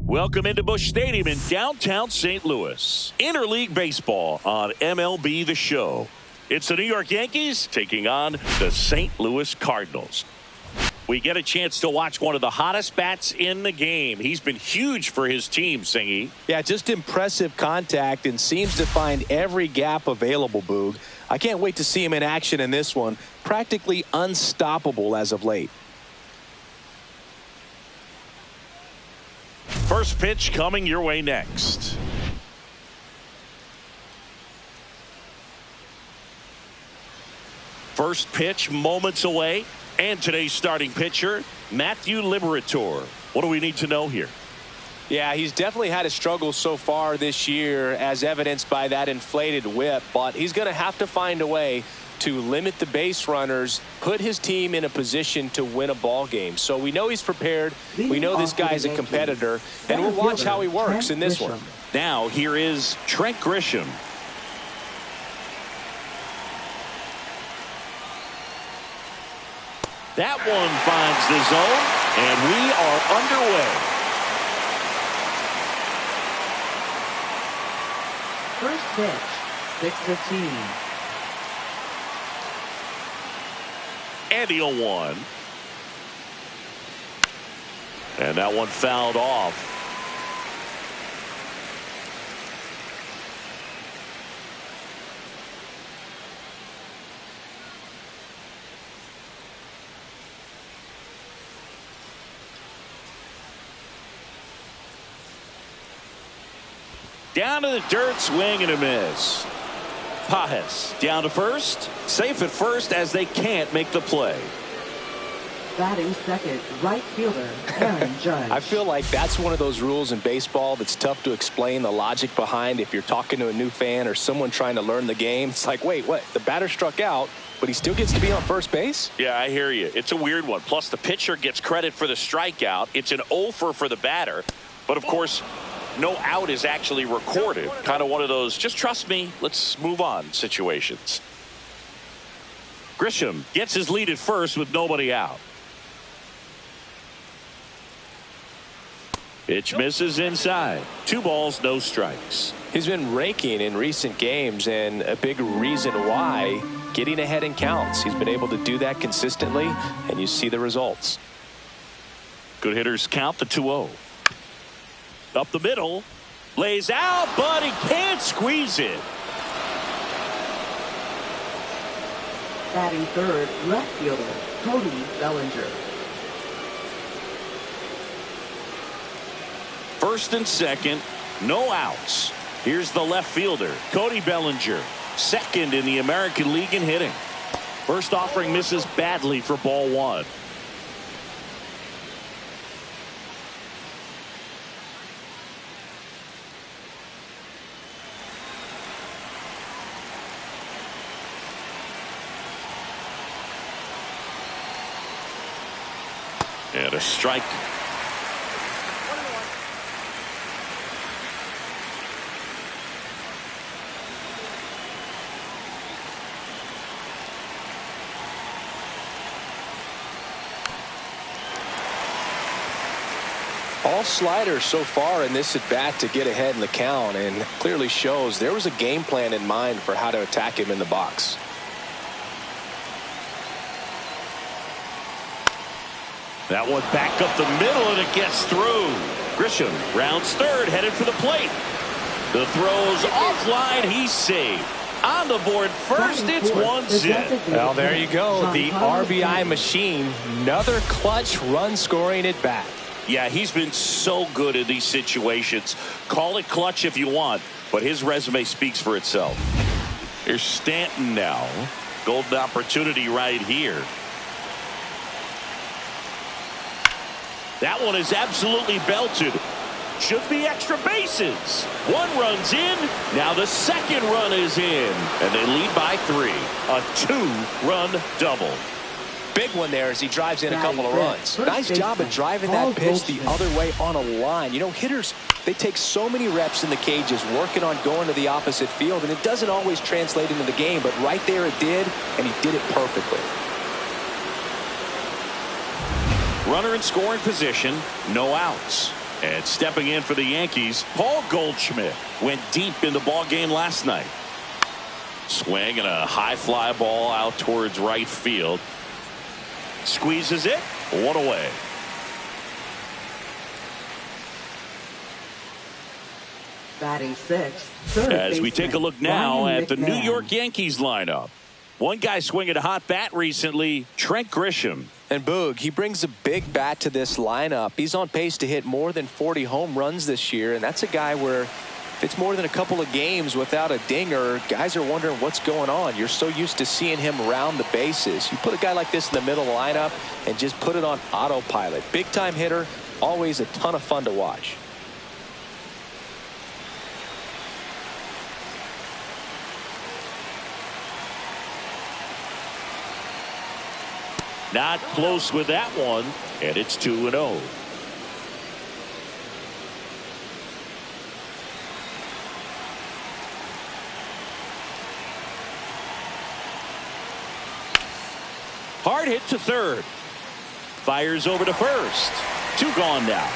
Welcome into Busch Stadium in downtown St. Louis. Interleague baseball on MLB The Show. It's the New York Yankees taking on the St. Louis Cardinals. We get a chance to watch one of the hottest bats in the game. He's been huge for his team, Singy. Yeah, just impressive contact and seems to find every gap available, Boog. I can't wait to see him in action in this one. Practically unstoppable as of late. First pitch coming your way next. First pitch moments away. And today's starting pitcher, Matthew Liberatore. What do we need to know here? Yeah, he's definitely had a struggle so far this year, as evidenced by that inflated whip. But he's going to have to find a way to limit the base runners, put his team in a position to win a ball game. So we know he's prepared. We know this guy's a competitor, and we'll watch how he works in this one. Now here is Trent Grisham. That one finds the zone, and we are underway. First pitch, 6:15. And the 0-1. And that one fouled off. Down to the dirt, swing and a miss. Pajes down to first, safe at first as they can't make the play. Batting second, right fielder, Aaron Judge. I feel like that's one of those rules in baseball that's tough to explain the logic behind if you're talking to a new fan or someone trying to learn the game. It's like, wait, what? The batter struck out, but he still gets to be on first base? Yeah, I hear you. It's a weird one. Plus, the pitcher gets credit for the strikeout. It's an 0-for for the batter. But, of course, no out is actually recorded. Kind of one of those, just trust me, let's move on situations. Grisham gets his lead at first with nobody out. Pitch misses inside. 2 balls, no strikes. He's been raking in recent games, and a big reason why, getting ahead in counts. He's been able to do that consistently, and you see the results. Good hitters count the 2-0. Up the middle, lays out, but he can't squeeze it. Batting third, left fielder, Cody Bellinger. First and second, no outs. Here's the left fielder, Cody Bellinger, second in the American League in hitting. First offering misses badly for ball 1. And a strike. All sliders so far in this at bat to get ahead in the count, and clearly shows there was a game plan in mind for how to attack him in the box. That one back up the middle, and it gets through. Grisham rounds third, headed for the plate. The throw's offline. He's saved. On the board first, it's 1-0. Well, there you go. The RBI machine. Another clutch run scoring at bat. Yeah, he's been so good in these situations. Call it clutch if you want, but his resume speaks for itself. Here's Stanton now. Golden opportunity right here. That one is absolutely belted. Should be extra bases. 1 run's in. Now the second run is in. And they lead by 3. A 2-run double. Big one there as he drives in a couple of runs. Nice job of driving that pitch the other way on a line. You know, hitters, they take so many reps in the cages working on going to the opposite field, and it doesn't always translate into the game, but right there it did, and he did it perfectly. Runner in scoring position, no outs. And stepping in for the Yankees, Paul Goldschmidt went deep in the ball game last night. Swing and a high fly ball out towards right field. Squeezes it. One away. Batting sixth, third As we take a look now Ryan at the McMahon. New York Yankees lineup. One guy swinging a hot bat recently, Trent Grisham. And Boog, he brings a big bat to this lineup. He's on pace to hit more than 40 home runs this year, and that's a guy where if it's more than a couple of games without a dinger, guys are wondering what's going on. You're so used to seeing him round the bases. You put a guy like this in the middle of the lineup and just put it on autopilot. Big-time hitter, always a ton of fun to watch. Not close with that one, and it's 2-0. Hard hit to third. Fires over to first. 2 gone now.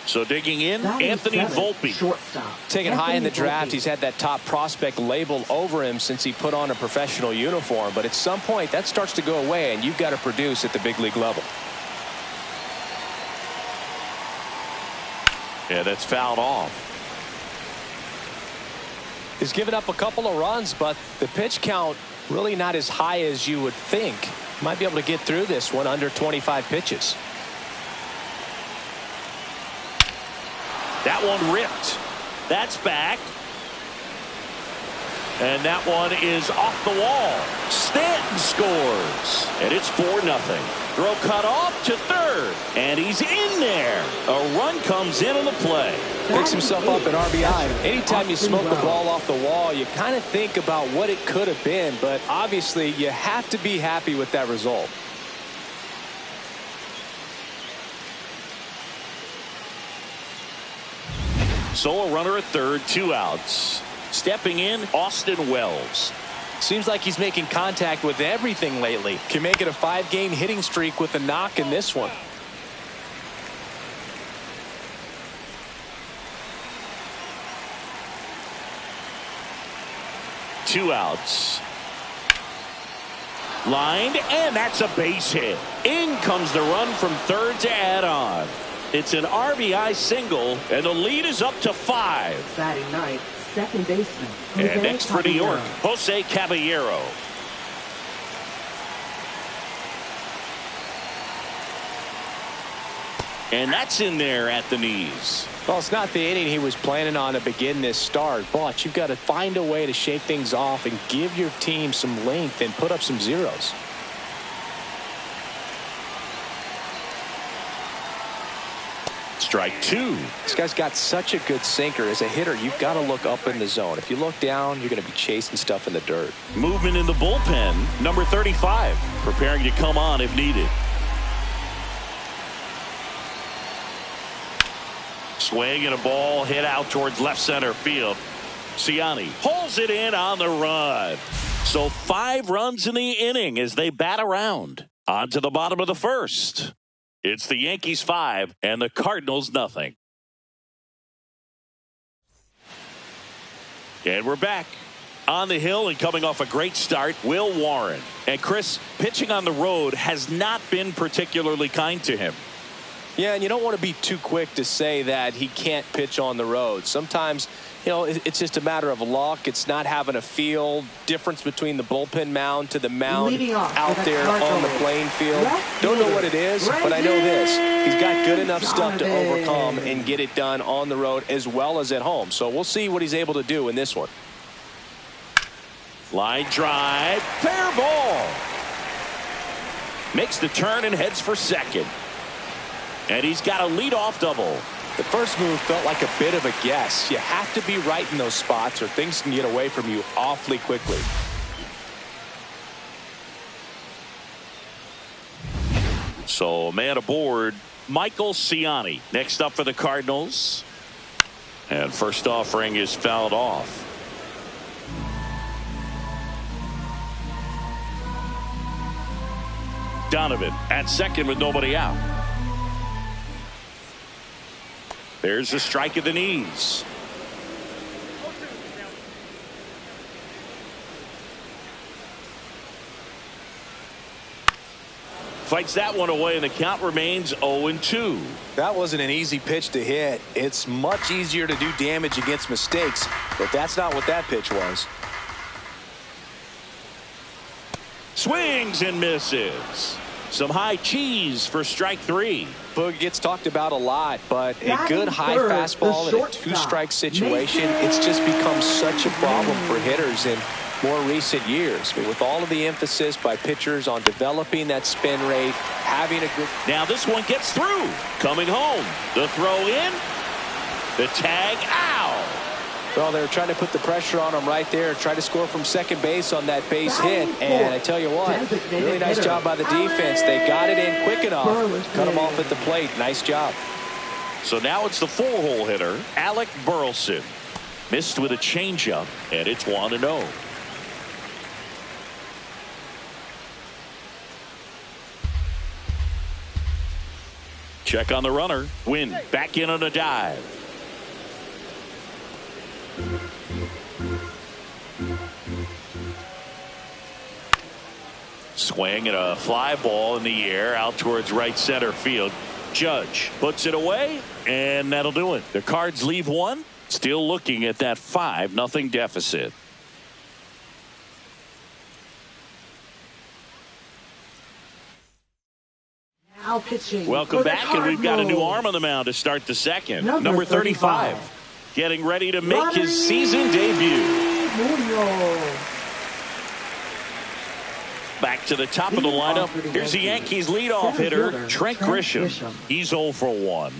So digging in, Anthony Volpe. Shortstop. Taken high in the Anthony draft, Volpe. he's had that top prospect label over him since he put on a professional uniform. But at some point, that starts to go away, and you've got to produce at the big league level. Yeah, that's fouled off. He's given up a couple of runs, but the pitch count really not as high as you would think. Might be able to get through this one under 25 pitches. That one ripped. That's back. And that one is off the wall. Stanton scores. And it's 4-0. Throw cut off to third. And he's in there. A run comes in on the play. Picks himself up at RBI. Anytime you smoke the ball off the wall, you kind of think about what it could have been. But obviously, you have to be happy with that result. So a runner at third, 2 outs. Stepping in, Austin Wells. Seems like he's making contact with everything lately. Can make it a 5-game hitting streak with a knock in this one. Two outs. Lined, and that's a base hit. In comes the run from third to add on. It's an RBI single, and the lead is up to 5. Batting ninth, second baseman. And next for New York, Jose Caballero. And that's in there at the knees. Well, it's not the inning he was planning on to begin this start, but you've got to find a way to shake things off and give your team some length and put up some zeros. Strike 2. This guy's got such a good sinker. As a hitter, you've got to look up in the zone. If you look down, you're going to be chasing stuff in the dirt. Movement in the bullpen. Number 35. Preparing to come on if needed. Swing and a ball hit out towards left center field. Ciani pulls it in on the run. So 5 runs in the inning as they bat around. On to the bottom of the first. It's the Yankees 5 and the Cardinals nothing. And we're back. On the hill and coming off a great start, Will Warren. And Chris, pitching on the road has not been particularly kind to him. Yeah, and you don't want to be too quick to say that he can't pitch on the road. Sometimes, you know, it's just a matter of luck. It's not having a feel. Difference between the bullpen mound to the mound out there on the playing field. Don't know what it is, but I know this. He's got good enough stuff to overcome and get it done on the road as well as at home. So we'll see what he's able to do in this one. Line drive, fair ball. Makes the turn and heads for second. And he's got a leadoff double. The first move felt like a bit of a guess. You have to be right in those spots or things can get away from you awfully quickly. So man aboard, Michael Ciani. Next up for the Cardinals. And first offering is fouled off. Donovan at second with nobody out. There's a strike at the knees. Fights that one away, and the count remains 0-2. That wasn't an easy pitch to hit. It's much easier to do damage against mistakes, but that's not what that pitch was. Swings and misses. Some high cheese for strike 3. Boog gets talked about a lot, but a good high fastball in a two-strike situation, it's just become such a problem for hitters in more recent years. But with all of the emphasis by pitchers on developing that spin rate, having a good... Now this one gets through. Coming home. The throw in. The tag out. Well, they were trying to put the pressure on him right there, try to score from second base on that base hit. And I tell you what, really nice job by the defense. They got it in quick enough. Cut him off at the plate. Nice job. So now it's the four-hole hitter, Alec Burleson. Missed with a changeup, and it's 1-0. Check on the runner. Win back in on a dive. Swing and a fly ball in the air out towards right center field. Judge puts it away, and that'll do it. The Cards leave one. Still looking at that 5-0 deficit. Now pitching. Welcome back, and we've got a new arm on the mound to start the second. Number 35. Getting ready to make his season debut. Back to the top of the lineup. Here's the Yankees leadoff hitter, Trent Grisham. He's 0 for 1.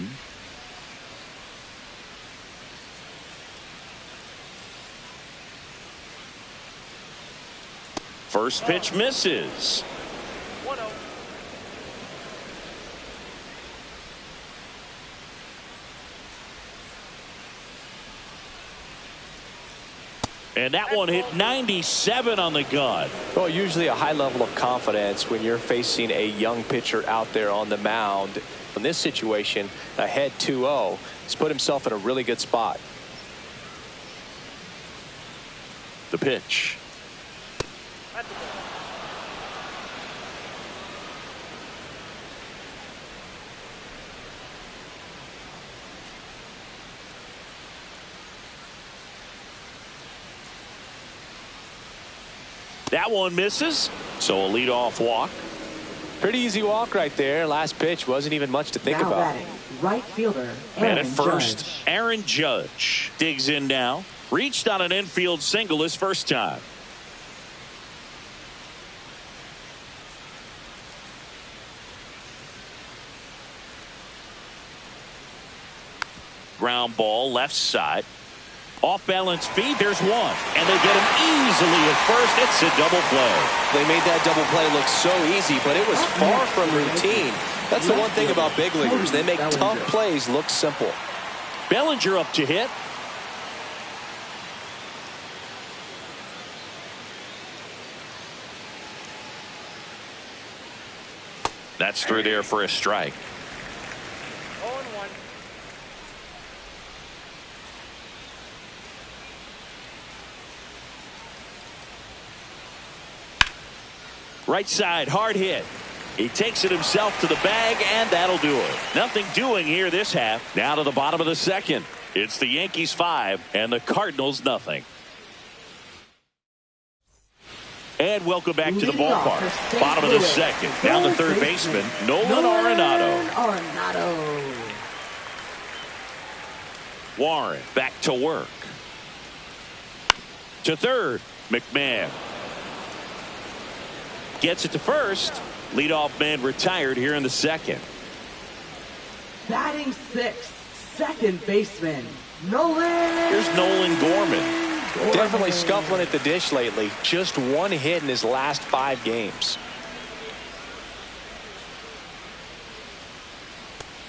First pitch misses. And that one hit 97 on the gun. Well, usually a high level of confidence when you're facing a young pitcher out there on the mound. In this situation, ahead 2-0, he's put himself in a really good spot. The pitch. That one misses, so a leadoff walk. Pretty easy walk right there. Last pitch wasn't even much to think now about. Batting, right fielder, And at first, Judge. Aaron Judge digs in now. Reached on an infield single his first time. Ground ball left side. Off balance feed, there's one, and they get him easily at first. It's a double play. They made that double play look so easy, but it was far from routine. That's the one thing about big leaguers. They make tough plays look simple. Bellinger up to hit. That's through there for a strike. 0-1. Right side, hard hit. He takes it himself to the bag, and that'll do it. Nothing doing here this half. Now to the bottom of the second. It's the Yankees 5 and the Cardinals nothing. And welcome back to the ballpark. Bottom of the second. Down the third baseman, Nolan Arenado. Warren back to work. To third, McMahon. Gets it to first. Leadoff man retired here in the second. Batting sixth, second baseman, Nolan. Here's Nolan Gorman. Definitely scuffling at the dish lately. Just one hit in his last 5 games.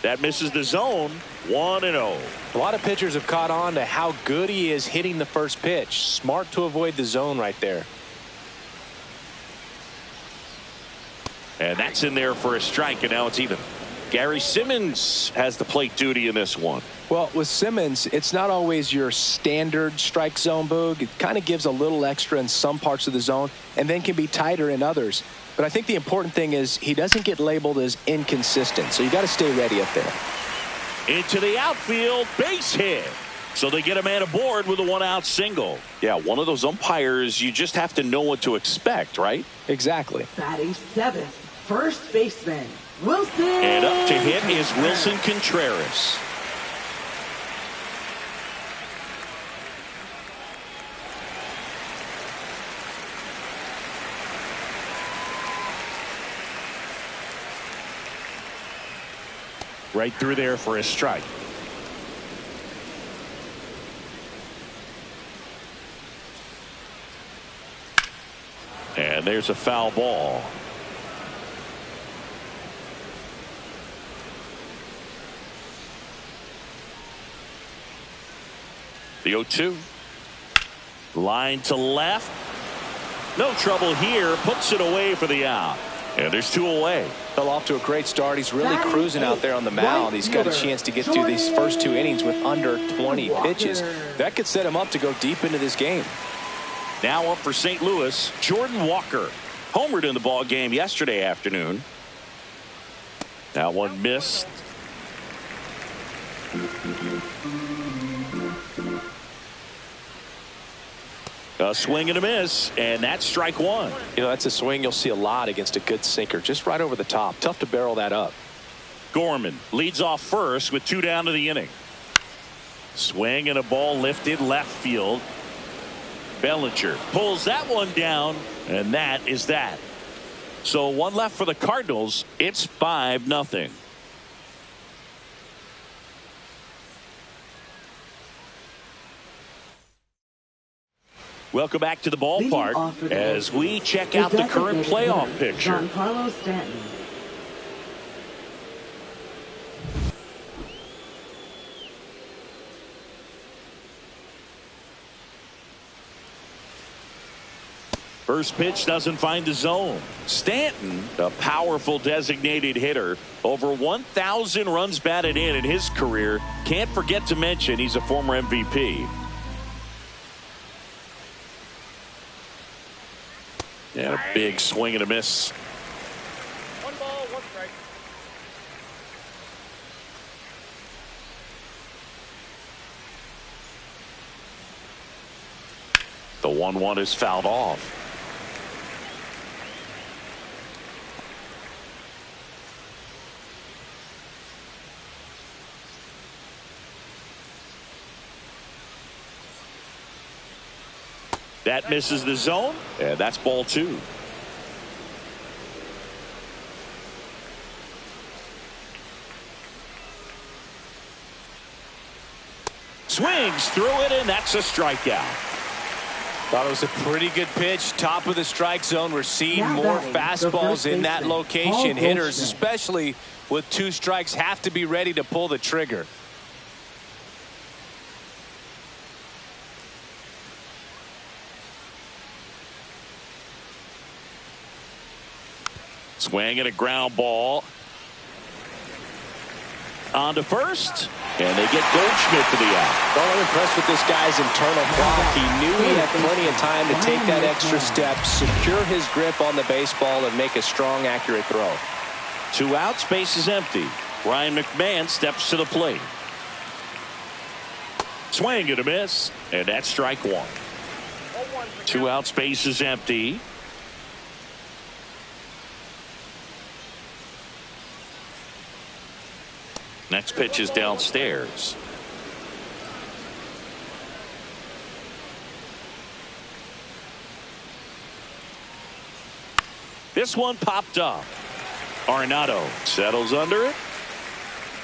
That misses the zone. 1-0. A lot of pitchers have caught on to how good he is hitting the first pitch. Smart to avoid the zone right there. And that's in there for a strike, and now it's even. Gary Simmons has the plate duty in this one. Well, with Simmons, it's not always your standard strike zone, Boog. It kind of gives a little extra in some parts of the zone and then can be tighter in others. But I think the important thing is he doesn't get labeled as inconsistent, so you got to stay ready up there. Into the outfield, base hit. So they get a man aboard with a one-out single. Yeah, one of those umpires, you just have to know what to expect, right? Exactly. Batting seventh, first baseman, Wilson. And up to hit is Wilson Contreras. Right through there for a strike. And there's a foul ball. The 0-2. Line to left. No trouble here. Puts it away for the out. And there's two away. Fell off to a great start. He's really cruising out there on the mound. He's got a chance to get through these first two innings with under 20 pitches. That could set him up to go deep into this game. Now up for St. Louis, Jordan Walker. Homered in the ball game yesterday afternoon. That one missed. A swing and a miss, and that's strike one. You know, that's a swing you'll see a lot against a good sinker, just right over the top. Tough to barrel that up. Gorman leads off first with two down to the inning. Swing and a ball lifted left field. Bellinger pulls that one down, and that is that. So one left for the Cardinals. It's 5-0. Welcome back to the ballpark as we check out the current playoff picture. First pitch doesn't find the zone. Stanton, a powerful designated hitter, over 1,000 runs batted in his career. Can't forget to mention he's a former MVP. And a big swing and a miss. 1 ball, 1 strike. The 1-1 is fouled off. That misses the zone, and that's ball 2. Swings through it, and that's a strikeout. Thought it was a pretty good pitch. Top of the strike zone. We're seeing more fastballs in that location. Hitters, especially with 2 strikes, have to be ready to pull the trigger. Swing and a ground ball. On to first, and they get Goldschmidt to the out. Well, I'm impressed with this guy's internal clock. He knew he had plenty of time to take that extra step, secure his grip on the baseball, and make a strong, accurate throw. 2 outs, base is empty. Ryan McMahon steps to the plate. Swing and a miss, and that's strike 1. 2 outs, base is empty. Next pitch is downstairs. This one popped up. Arenado settles under it.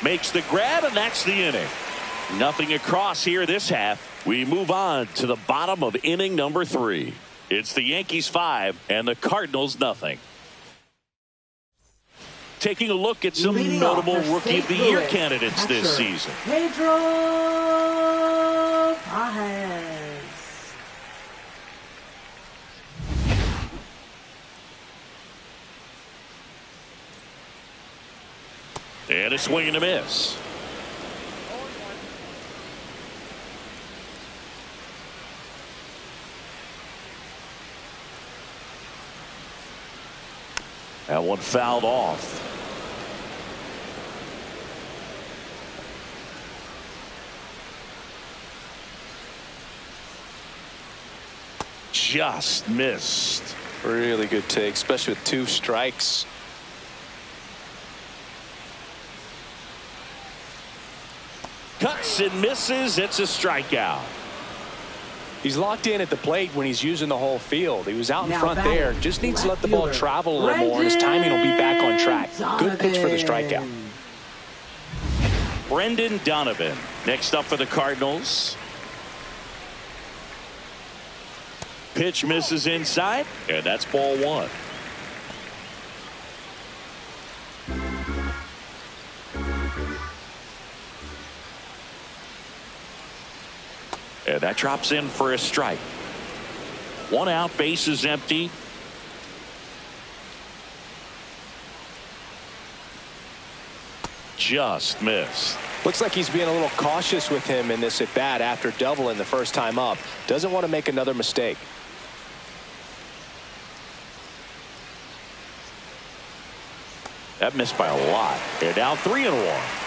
Makes the grab, and that's the inning. Nothing across here this half. We move on to the bottom of inning number 3. It's the Yankees 5 and the Cardinals nothing. Taking a look at some notable Rookie of the Year candidates this season. Pedro Pajes. And a swing and a miss. That one fouled off. Just missed. Really good take, especially with 2 strikes. Cuts and misses. It's a strikeout. He's locked in at the plate when he's using the whole field. He was out in front there. Just needs to let the ball travel a little more, and his timing will be back on track. Good pitch for the strikeout. Brendan Donovan next up for the Cardinals. Pitch misses inside, and that's ball 1. And that drops in for a strike. 1 out, base is empty. Just missed. Looks like he's being a little cautious with him in this at bat after doubling the first time up. Doesn't want to make another mistake. That missed by a lot. They're down 3-1.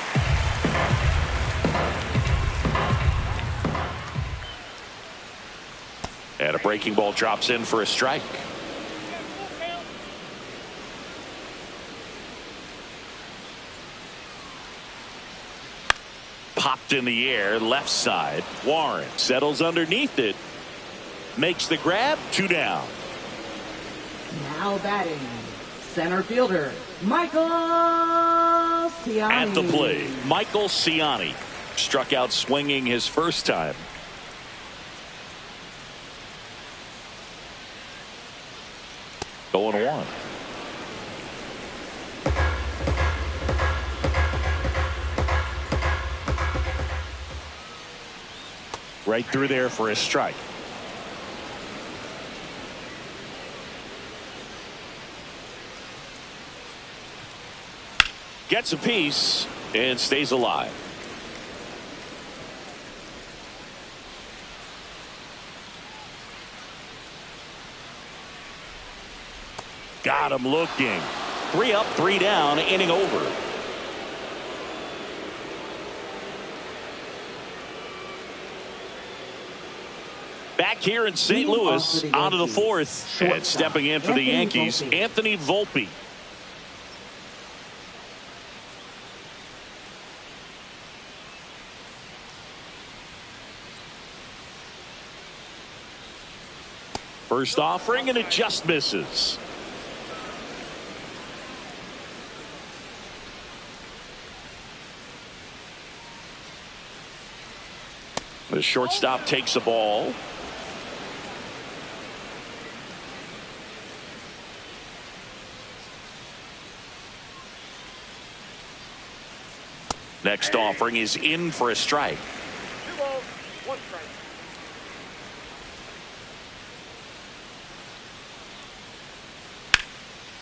And a breaking ball drops in for a strike. Popped in the air, left side. Warren settles underneath it. Makes the grab, 2 down. Now batting, center fielder, Michael Ciani. At the plate, Michael Ciani. Struck out swinging his first time. Going 1. Right through there for a strike. Gets a piece and stays alive. Got him looking. 3 up, 3 down, inning over. Back here in St. Louis, on to the 4th, and stepping in for the Yankees, Anthony Volpe. First offering, and it just misses. The shortstop takes the ball. Next offering is in for a strike. 2 balls, 1 strike.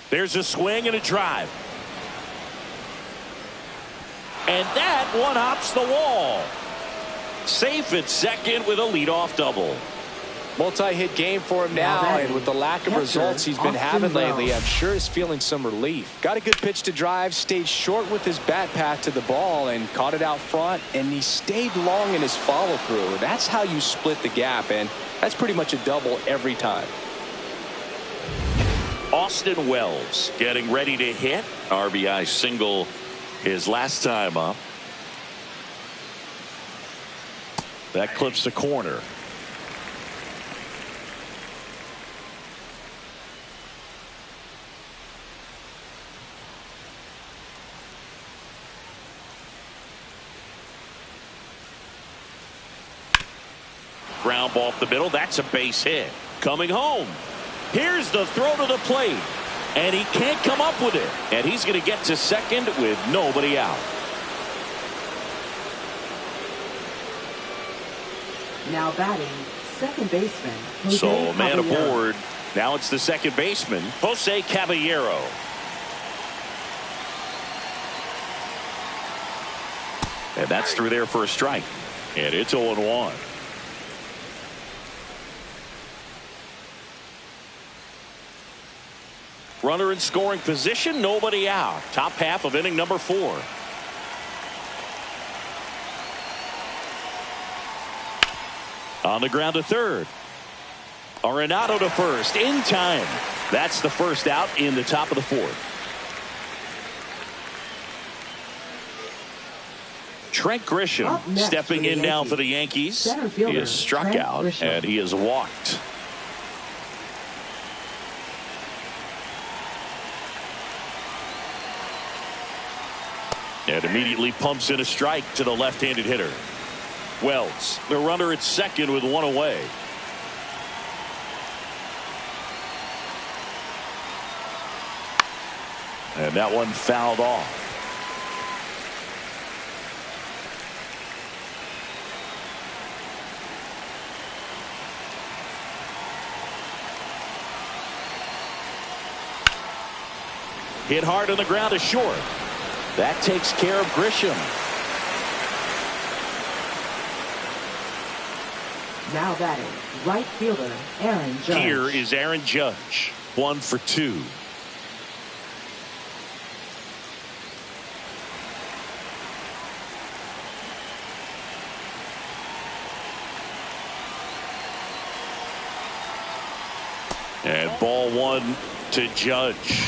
There's a swing and a drive. And that one hops the wall. Safe at second with a leadoff double. Multi-hit game for him now, and with the lack of results he's been having lately, I'm sure he's feeling some relief. Got a good pitch to drive, stayed short with his bat path to the ball, and caught it out front, and he stayed long in his follow-through. That's how you split the gap, and that's pretty much a double every time. Austin Wells getting ready to hit. RBI single his last time up. That clips the corner. Ground ball up the middle. That's a base hit. Coming home. Here's the throw to the plate. And he can't come up with it. And he's going to get to second with nobody out. Now batting, second baseman. So Jose a man Caballero. aboard. Now it's the second baseman, Jose Caballero. And that's through there for a strike. And it's 0-1. Runner in scoring position, nobody out. Top half of inning number 4. On the ground to third. Arenado to first in time. That's the first out in the top of the 4th. Trent Grisham stepping in now for the Yankees. He is struck out and he is walked. And immediately pumps in a strike to the left-handed hitter. Wells, the runner at second with 1 away. And that one fouled off. Hit hard on the ground to short. That takes care of Grisham. Now batting, right fielder Aaron Judge. Here is Aaron Judge. 1 for 2. And ball 1 to Judge.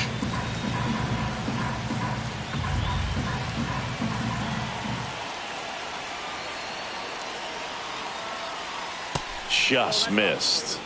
Just missed.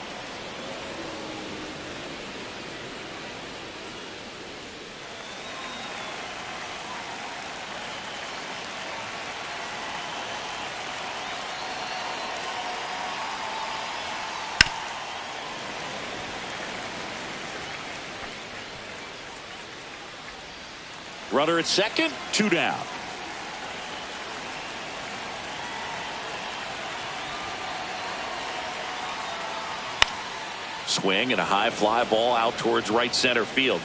Runner at second, 2 down. Swing and a high fly ball out towards right center field.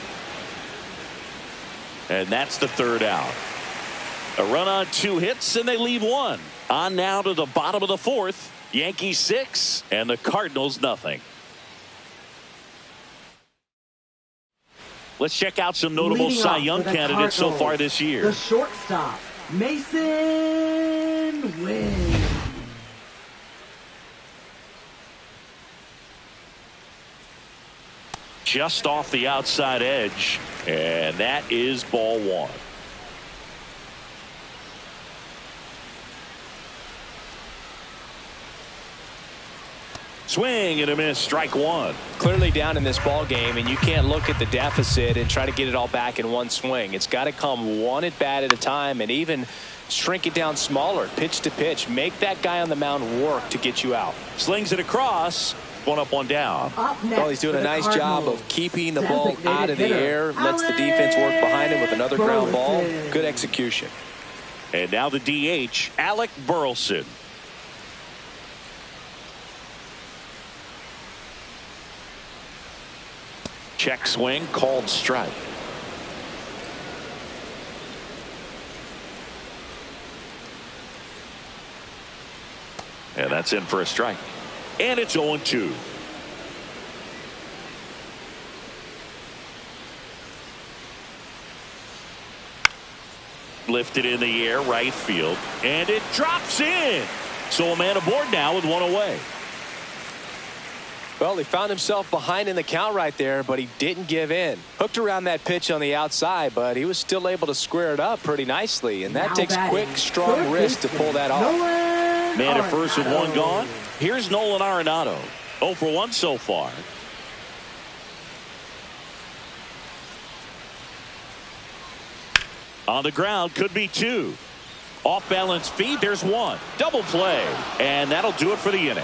And that's the 3rd out. A run on 2 hits and they leave 1. On now to the bottom of the 4th. Yankees 6 and the Cardinals nothing. Let's check out some notable Leading Cy off Young for the candidates so far this year. The shortstop, Mason Wynn. Just off the outside edge, and that is ball 1. Swing and a miss, strike 1. Clearly down in this ball game, and you can't look at the deficit and try to get it all back in one swing. It's got to come one at bat at a time, and even shrink it down smaller, pitch to pitch. Make that guy on the mound work to get you out. Slings it across. 1 up, 1 down. Well, he's doing a nice job of keeping the ball out of the air. Lets the defense work behind him with another ground ball. Good execution. And now the DH, Alec Burleson. Check swing, called strike. And that's in for a strike. And it's 0-2. Lifted in the air, right field, and it drops in. So a man aboard now with 1 away. Well, he found himself behind in the count right there, but he didn't give in. Hooked around that pitch on the outside, but he was still able to square it up pretty nicely, and that takes quick, strong wrist to pull that off. Man at first with 1 gone. Here's Nolan Arenado. 0 for 1 so far. On the ground, could be 2. Off balance feet, there's 1. Double play, and that'll do it for the inning.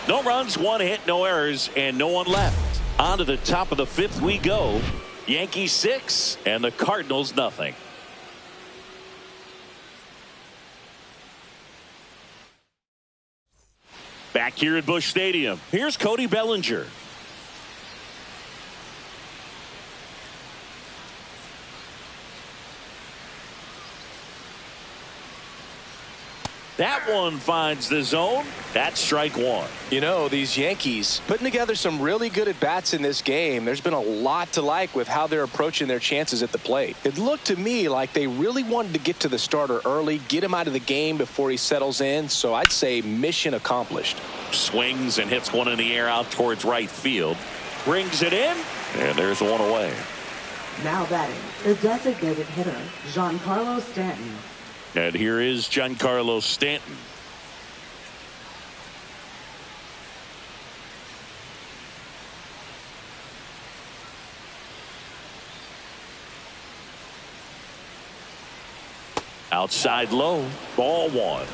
No runs, 1 hit, no errors, and no one left. On to the top of the 5th we go. Yankees 6 and the Cardinals nothing. Back here at Busch Stadium, here's Cody Bellinger. That one finds the zone. That's strike one. You know, these Yankees putting together some really good at-bats in this game. There's been a lot to like with how they're approaching their chances at the plate. It looked to me like they really wanted to get to the starter early, get him out of the game before he settles in. So I'd say mission accomplished. Swings and hits one in the air out towards right field. Brings it in, and there's one away. Now batting, the designated hitter, Giancarlo Stanton. And here is Giancarlo Stanton. Outside low, ball one.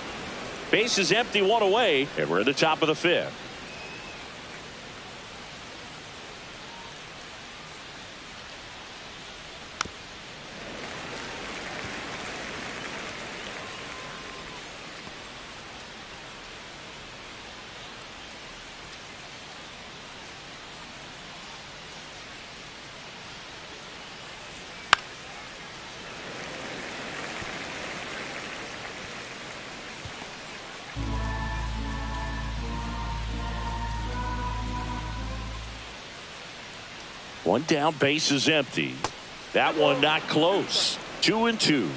Base is empty, one away, and we're at the top of the fifth. One down, base is empty. That one not close. 2-2.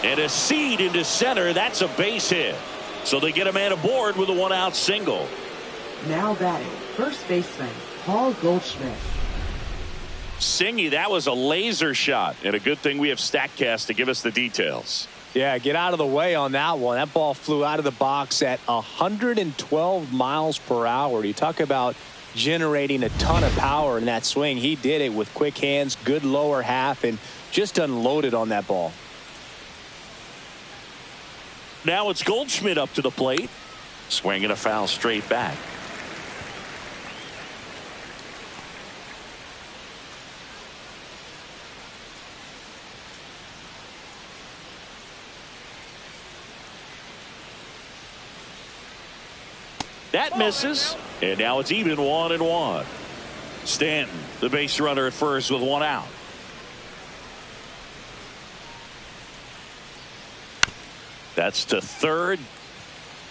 And a seed into center. That's a base hit. So they get a man aboard with a one-out single. Now batting, first baseman, Paul Goldschmidt. Singy, that was a laser shot, and a good thing we have StatCast to give us the details. Yeah, get out of the way on that one. That ball flew out of the box at 112 miles per hour. You talk about generating a ton of power in that swing. He did it with quick hands, good lower half, and just unloaded on that ball. Now it's Goldschmidt up to the plate. Swinging a foul straight back. That misses, and now it's even 1-1. Stanton, the base runner at first with one out. That's to third.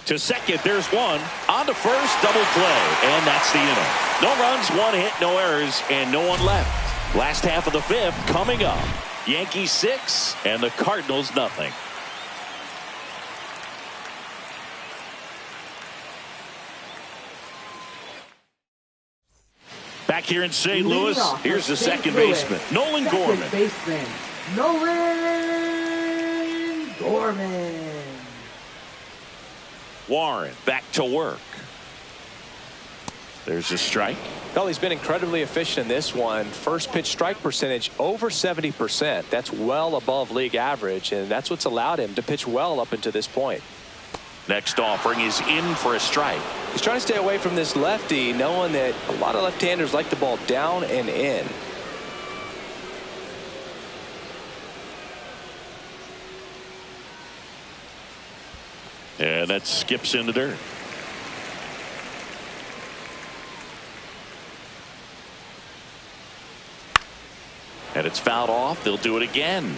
To second, there's one. On to first, double play, and that's the inning. No runs, one hit, no errors, and no one left. Last half of the fifth coming up. Yankees 6 and the Cardinals nothing. Back here in St. Louis, here's the second baseman, Nolan Gorman. Second baseman, Nolan Gorman. Warren back to work. There's a strike. Well, he's been incredibly efficient in this one. First pitch strike percentage over 70%. That's well above league average, and that's what's allowed him to pitch well up until this point. Next offering is in for a strike. He's trying to stay away from this lefty, knowing that a lot of left-handers like the ball down and in. And that skips into dirt. And it's fouled off. They'll do it again.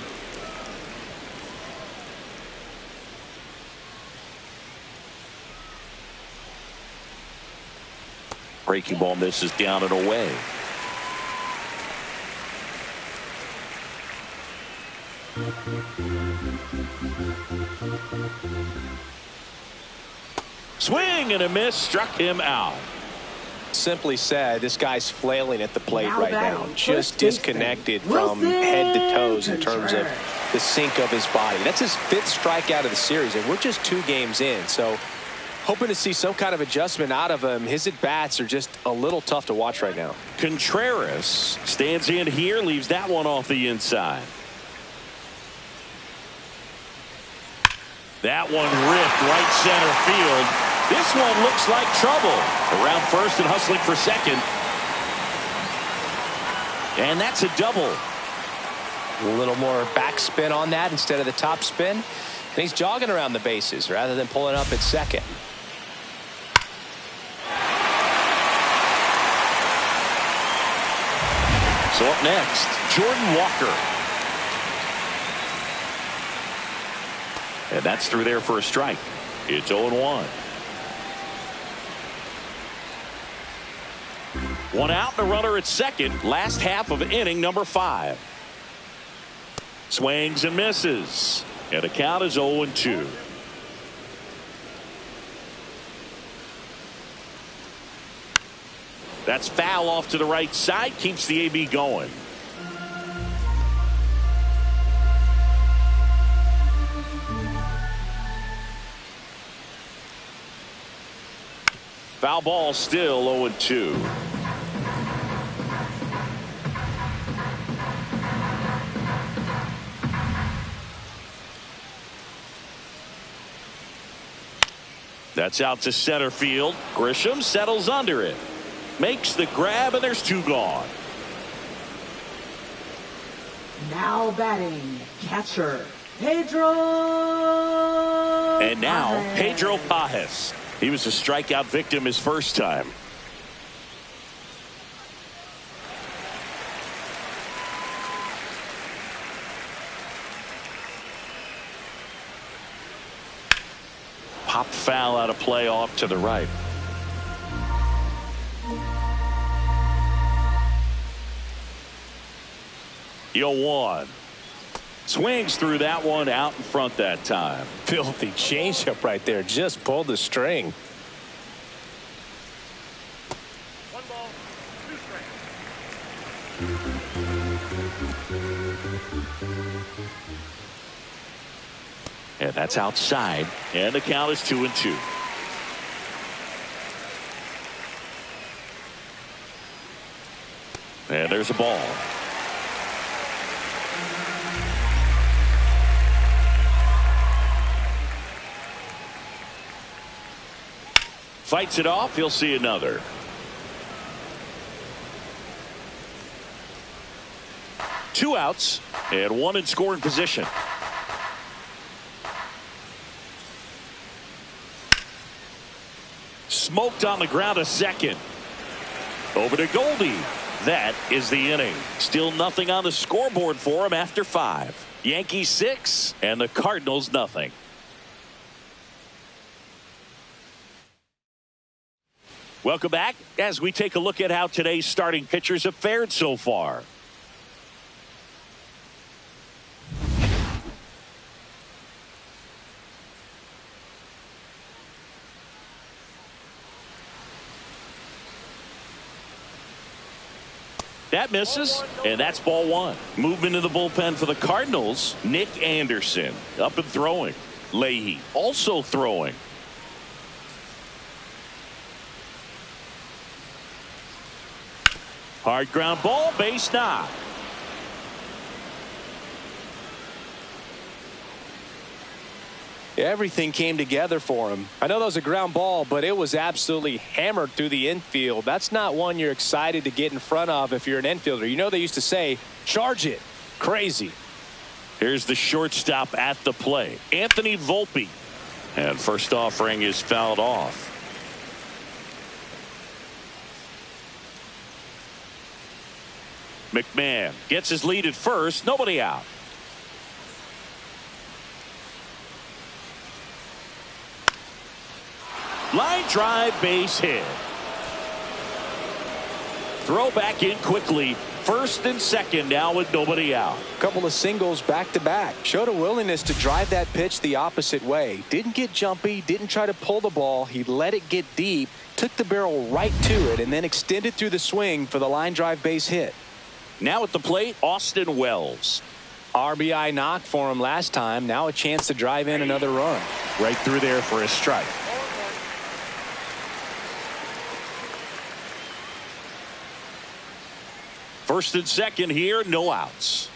Breaking ball misses down and away. Swing and a miss, struck him out. Simply said, this guy's flailing at the plate Now right batting, now, first just baseman, disconnected Wilson from head to toes in terms of Contreras. the sink of his body. That's his 5th strikeout of the series, and we're just 2 games in. So hoping to see some kind of adjustment out of him. His at-bats are just a little tough to watch right now. Contreras stands in here, leaves that one off the inside. That one ripped right center field. This one looks like trouble. Around first and hustling for second. And that's a double. A little more backspin on that instead of the top spin. And he's jogging around the bases rather than pulling up at second. So up next, Jordan Walker. And that's through there for a strike. It's 0-1. One out and a runner at second. Last half of inning number 5. Swings and misses. And the count is 0-2. That's foul off to the right side. Keeps the AB going. Foul ball, still 0-2. That's out to center field. Grisham settles under it. Makes the grab, and there's 2 gone. Now batting, catcher, Pedro. And now, Pajes. Pedro Pajes. He was a strikeout victim his first time. Pop foul out of play off to the right. Yo, 1. Swings through that one, out in front that time. Filthy changeup right there. Just pulled the string. 1 ball, 2 strikes. And that's outside. And the count is 2-2. And there's a ball. Fights it off. He'll see another. Two outs and 1 in scoring position. Smoked on the ground a second. Over to Goldie. That is the inning. Still nothing on the scoreboard for him after 5. Yankees 6 and the Cardinals nothing. Welcome back as we take a look at how today's starting pitchers have fared so far. That misses, and that's ball 1. Movement in the bullpen for the Cardinals. Nick Anderson up and throwing. Leahy also throwing. Hard ground ball, base knock. Everything came together for him. I know that was a ground ball, but it was absolutely hammered through the infield. That's not one you're excited to get in front of if you're an infielder. You know they used to say, charge it. Crazy. Here's the shortstop at the plate, Anthony Volpe. And first offering is fouled off. McMahon gets his lead at first. Nobody out. Line drive, base hit. Throw back in quickly. First and second now with nobody out. Couple of singles back to back. Showed a willingness to drive that pitch the opposite way. Didn't get jumpy. Didn't try to pull the ball. He let it get deep. Took the barrel right to it and then extended through the swing for the line drive base hit. Now at the plate, Austin Wells. RBI knock for him last time. Now a chance to drive in another run. Right through there for a strike. First and second here, no outs.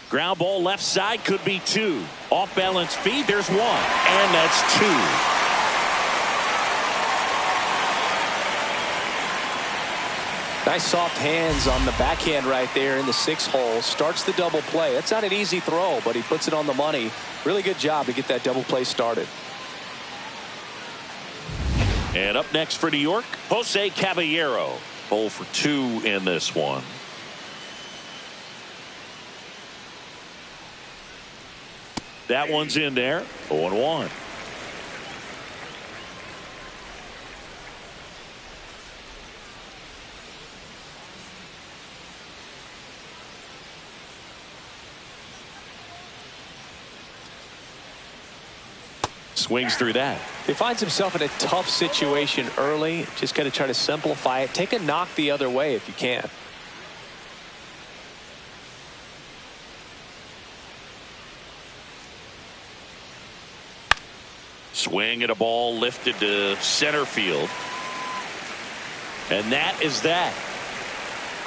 Ground ball left side, could be 2. Off balance feed, there's 1. And that's 2. Nice soft hands on the backhand right there in the 6 hole. Starts the double play. That's not an easy throw, but he puts it on the money. Really good job to get that double play started. And up next for New York, Jose Caballero. 0 for 2 in this one. That one's in there. 0-1. Swings through that. He finds himself in a tough situation early. Just got to try to simplify it. Take a knock the other way if you can. Swing at a ball lifted to center field. And that is that.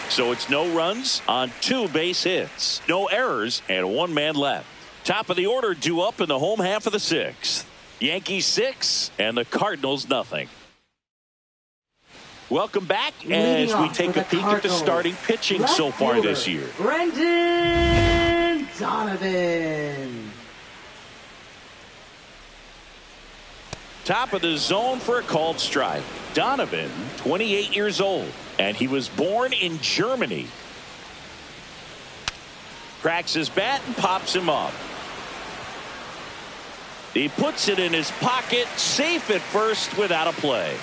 So it's no runs on 2 base hits. No errors and 1 man left. Top of the order due up in the home half of the 6th. Yankees 6 and the Cardinals nothing. Welcome back as we take a peek at the starting pitching so far this year. Brendan Donovan. Top of the zone for a called strike. Donovan, 28 years old, and he was born in Germany. Cracks his bat and pops him up. He puts it in his pocket, safe at first without a play.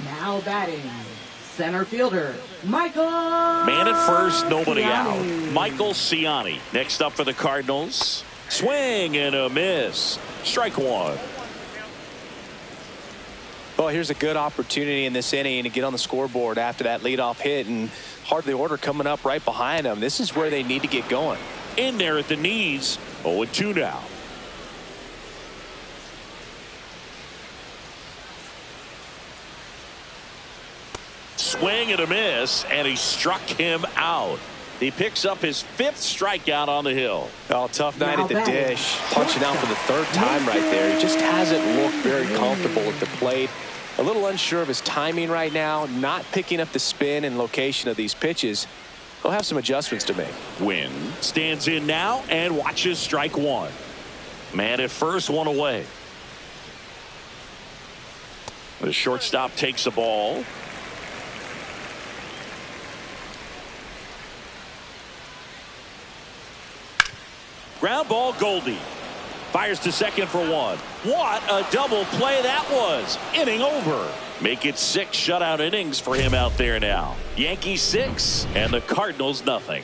Now batting, center fielder, Michael. Man at first, nobody Ciani. out. Michael Ciani. Next up for the Cardinals. Swing and a miss. Strike 1. Well, here's a good opportunity in this inning to get on the scoreboard after that leadoff hit, and heart of the order coming up right behind them. This is where they need to get going. In there at the knees. 0-2 now. Swing and a miss, and he struck him out. He picks up his 5th strikeout on the hill. Oh, tough night at the dish. Punching out for the 3rd time right there. He just hasn't looked very comfortable at the plate. A little unsure of his timing right now. Not picking up the spin and location of these pitches. He'll have some adjustments to make. Wynn stands in now and watches strike 1. Man at first, 1 away. The shortstop takes the ball. Ground ball, Goldie. Fires to second for 1. What a double play that was. Inning over. Make it 6 shutout innings for him out there now. Yankees 6 and the Cardinals nothing.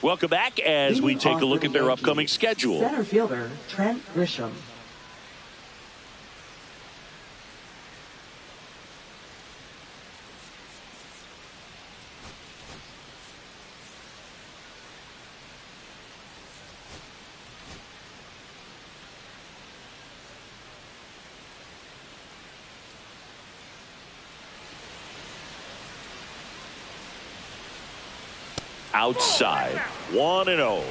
Welcome back as we take a look at their upcoming schedule. Center fielder, Trent Grisham. Outside, 1-0.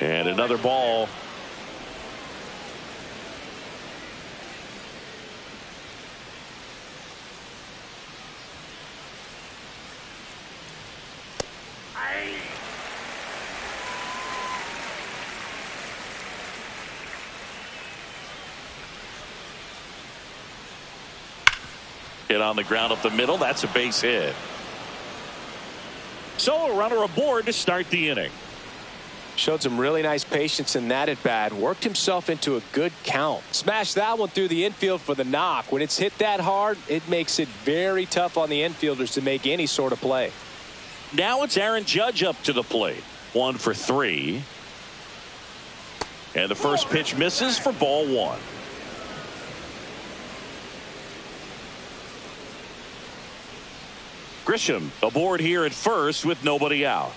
And another ball. Hit on the ground up the middle. That's a base hit. So a runner aboard to start the inning. Showed some really nice patience in that at bat. Worked himself into a good count. Smashed that one through the infield for the knock. When it's hit that hard, it makes it very tough on the infielders to make any sort of play. Now it's Aaron Judge up to the plate. 1 for 3. And the first pitch misses for ball 1. Grisham aboard here at first with nobody out.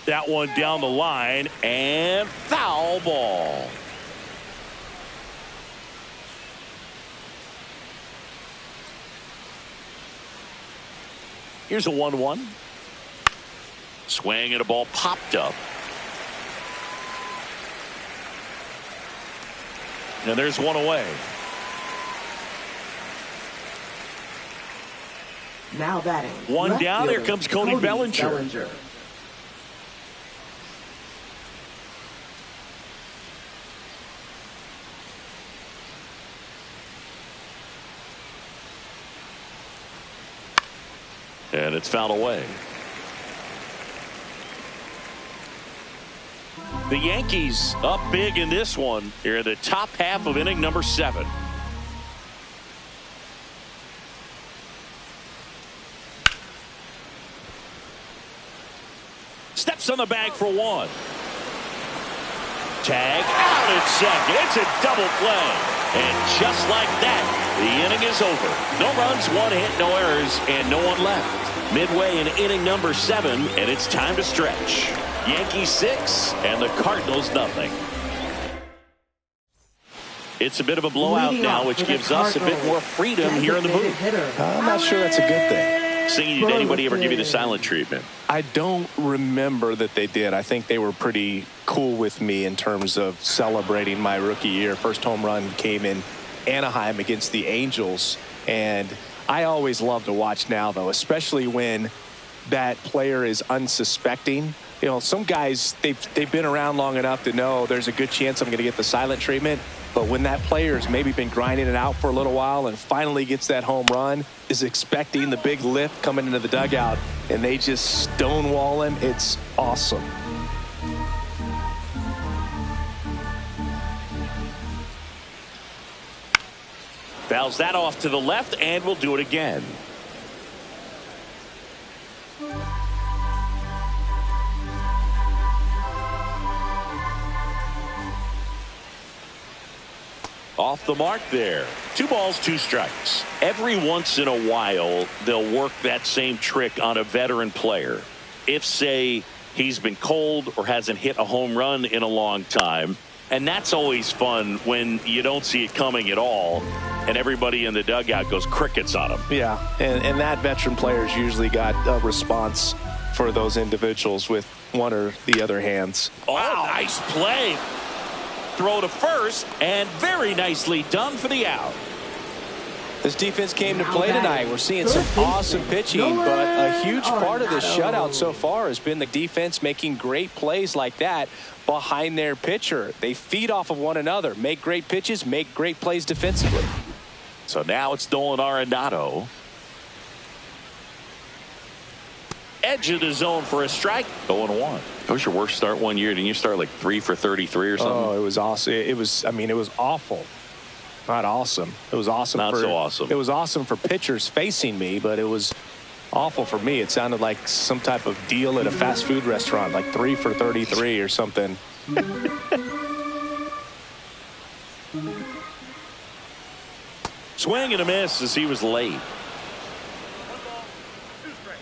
That one down the line and foul ball. Here's a 1-1. Swing and a ball popped up. And there's one away. Now batting. One down. Here comes Cody Bellinger. And it's fouled away. The Yankees up big in this one here in the top half of inning number 7. Steps on the bag for one. Tag out at second. It's a double play. And just like that, the inning is over. No runs, 1 hit, no errors, and no one left. Midway in inning number 7, and it's time to stretch. Yankees 6 and the Cardinals nothing. It's a bit of a blowout now, which gives us a bit more freedom here in the booth. I'm not sure that's a good thing. Singing, did anybody ever give you the silent treatment? I don't remember that they did. I think they were pretty cool with me in terms of celebrating my rookie year. First home run came in Anaheim against the Angels, and I always love to watch now, though, especially when that player is unsuspecting. You know, some guys, they've been around long enough to know there's a good chance I'm going to get the silent treatment. But when that player's maybe been grinding it out for a little while and finally gets that home run, is expecting the big lift coming into the dugout, and they just stonewall him, it's awesome. Fouls that off to the left, and we'll do it again. Off the mark there. 2 balls, 2 strikes. Every once in a while, they'll work that same trick on a veteran player. If, say, he's been cold or hasn't hit a home run in a long time. And that's always fun when you don't see it coming at all, and everybody in the dugout goes crickets on him. Yeah, and that veteran player's usually got a response for those individuals with one or the other hands. Oh, wow. Nice play. Throw to first, and very nicely done for the out. This defense came to play tonight. We're seeing some awesome pitching, but a huge part of the shutout so far has been the defense making great plays like that behind their pitcher. They feed off of one another, make great pitches, make great plays defensively. So now it's Nolan Arenado. Edge of the zone for a strike. 0-1. That was your worst start one year. Didn't you start like 3 for 33 or something? Oh, it was awesome. It was, I mean, it was awful. Not awesome. It was awesome. Not so awesome. It was awesome for pitchers facing me, but it was awful for me. It sounded like some type of deal at a fast food restaurant, like 3 for 33 or something. Swing and a miss as he was late. 1 ball, 2 strikes.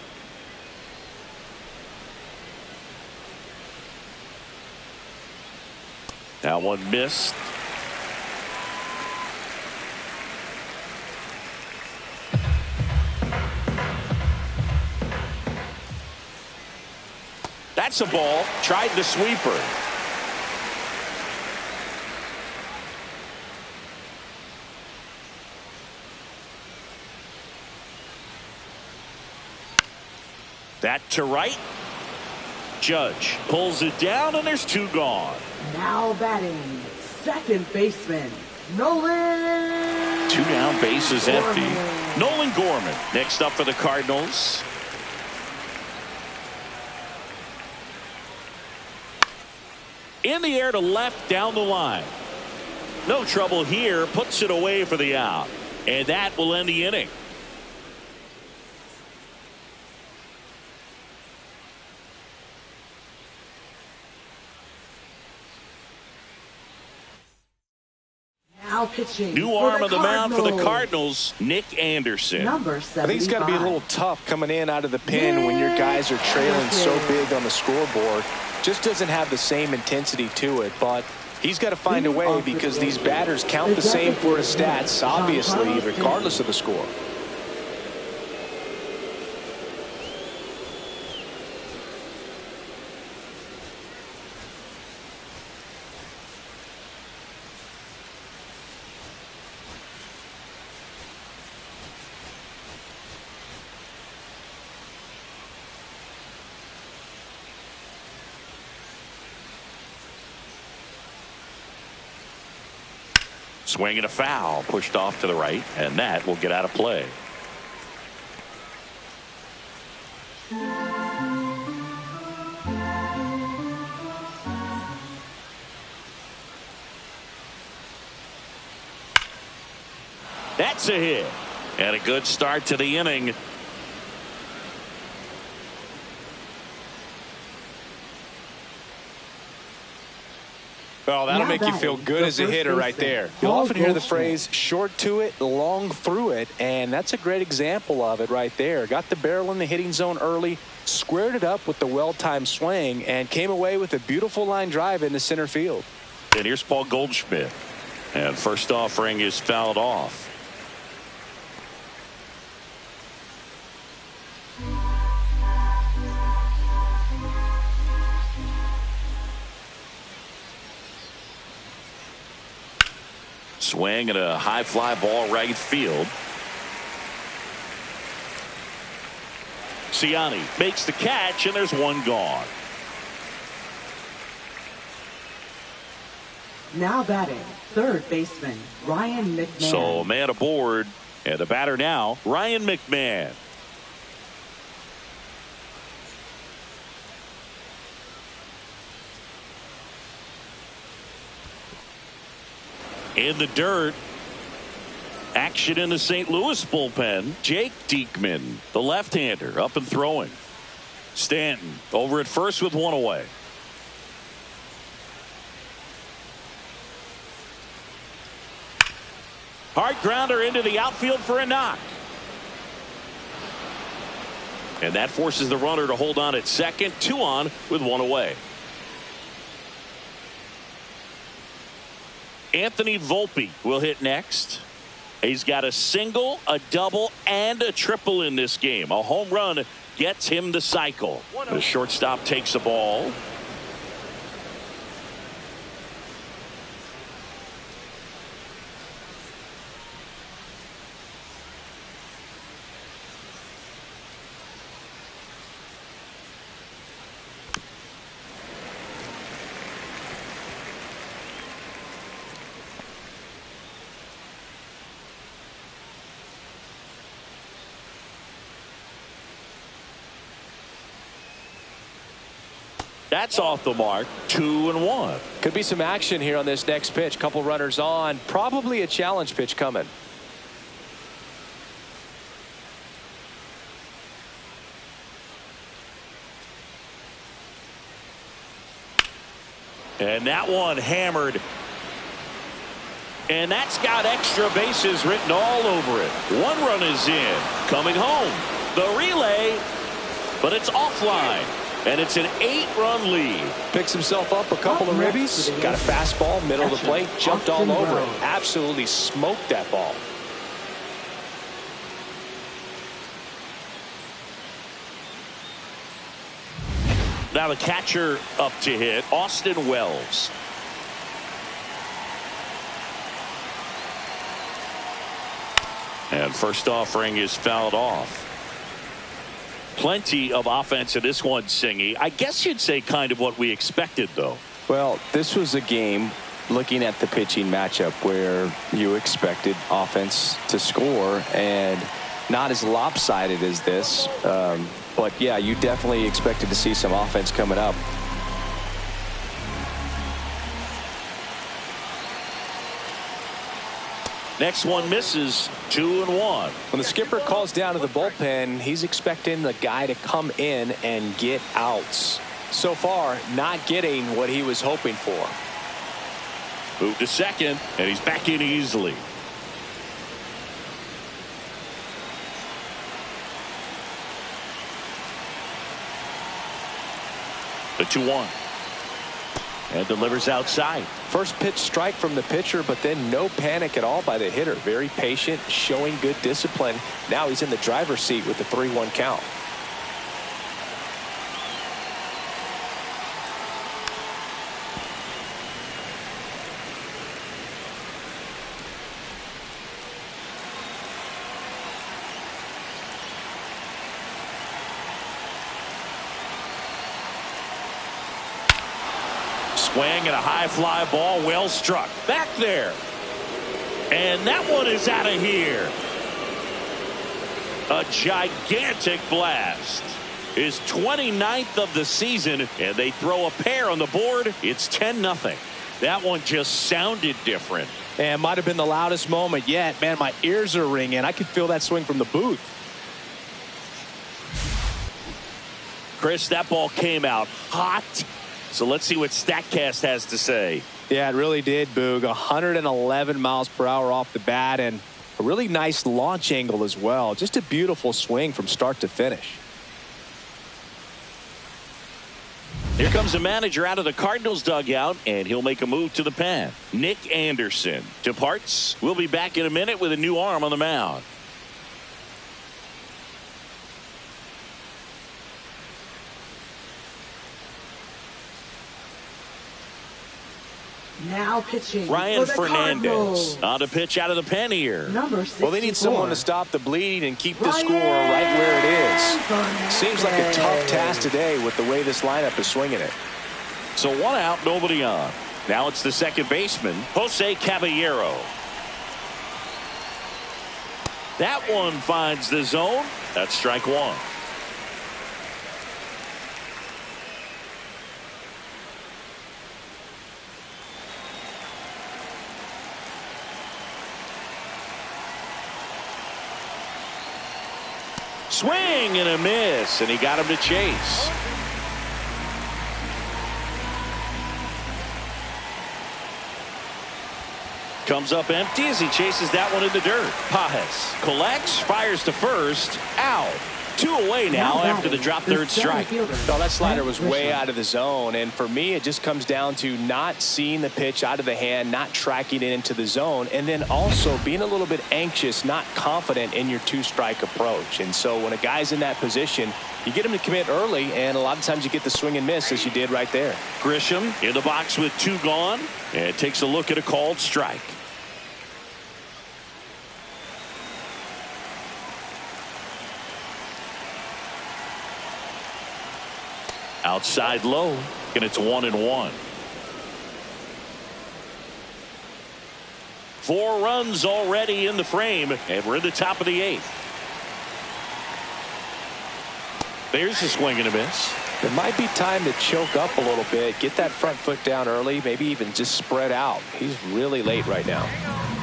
That one missed. That's a ball. Tried the sweeper. That to right. Judge pulls it down, and there's 2 gone. Now batting, second baseman, Nolan. 2 down, bases empty. Nolan Gorman next up for the Cardinals. In the air to left down the line. No trouble here. Puts it away for the out. And that will end the inning. Now pitching. New arm of the mound for the Cardinals, Nick Anderson. Number 75. I think it's got to be a little tough coming in out of the pen when your guys are trailing so big on the scoreboard. Just doesn't have the same intensity to it, but he's got to find a way because these batters count the same for his stats, obviously, regardless of the score. Swing and a foul pushed off to the right, and that will get out of play. That's a hit. And a good start to the inning. Well, that'll make you feel good as a hitter right there. You'll often hear the phrase short to it, long through it, and that's a great example of it right there. Got the barrel in the hitting zone early, squared it up with the well-timed swing, and came away with a beautiful line drive into center field. And here's Paul Goldschmidt. And first offering is fouled off. Swing and a high fly ball right field. Siani makes the catch, and there's one gone. Now batting, third baseman, Ryan McMahon. So a man aboard, and the batter now, Ryan McMahon. In the dirt, action in the St. Louis bullpen. Jake Diekman, the left-hander, up and throwing. Stanton over at first with one away. Hard grounder into the outfield for a knock. And that forces the runner to hold on at second. 2 on with 1 away. Anthony Volpe will hit next. He's got a single, a double, and a triple in this game. A home run gets him the cycle. The shortstop takes the ball. That's off the mark. 2-1. Could be some action here on this next pitch. Couple runners on. Probably a challenge pitch coming. And that one hammered. And that's got extra bases written all over it. 1 run is in. Coming home. The relay. But it's offline. And it's an 8-run lead. Picks himself up a couple of ribbies. Got a fastball, middle of the plate. Jumped all over it. Absolutely smoked that ball. Now the catcher up to hit, Austin Wells. And first offering is fouled off. Plenty of offense in this one, Singy. I guess you'd say kind of what we expected, though. Well, this was a game, looking at the pitching matchup, where you expected offense to score, and not as lopsided as this. But, yeah, you definitely expected to see some offense coming up. Next one misses. 2-1. When the skipper calls down to the bullpen, he's expecting the guy to come in and get outs. So far, not getting what he was hoping for. Moved to second, and he's back in easily. The 2-1. And delivers outside. First pitch strike from the pitcher, but then no panic at all by the hitter. Very patient, showing good discipline. Now he's in the driver's seat with the 3-1 count. Swing and a high fly ball, well struck. Back there. And that one is out of here. A gigantic blast. His 29th of the season, and they throw a pair on the board. It's 10-0. That one just sounded different. And might have been the loudest moment yet. Man, my ears are ringing. I could feel that swing from the booth. Chris, that ball came out hot. So let's see what StatCast has to say. Yeah, it really did, Boog. 111 miles per hour off the bat, and a really nice launch angle as well. Just a beautiful swing from start to finish. Here comes the manager out of the Cardinals dugout, and he'll make a move to the pen. Nick Anderson departs. We'll be back in a minute with a new arm on the mound. Now pitching Ryan for the Fernandez Cardinals. on a pitch out of the pen here. Number 64. Well, they need someone to stop the bleed and keep the score right where it is. Seems like a tough task today with the way this lineup is swinging it. So one out, nobody on. Now it's the second baseman, Jose Caballero. That one finds the zone. That's strike one. Swing and a miss, and he got him to chase. Comes up empty as he chases that one in the dirt. Pajes collects, fires to first, out. 2 away now after the drop third strike. Oh, that slider was way out of the zone, and for me it just comes down to not seeing the pitch out of the hand, not tracking it into the zone, and then also being a little bit anxious, not confident in your 2-strike approach. And so when a guy's in that position, you get him to commit early, and a lot of times you get the swing and miss as you did right there. Grisham in the box with 2 gone, and takes a look at a called strike. Outside low, and it's 1-1. 4 runs already in the frame, and we're in the top of the 8th. There's a swing and a miss. It might be time to choke up a little bit, get that front foot down early, maybe even just spread out. He's really late right now.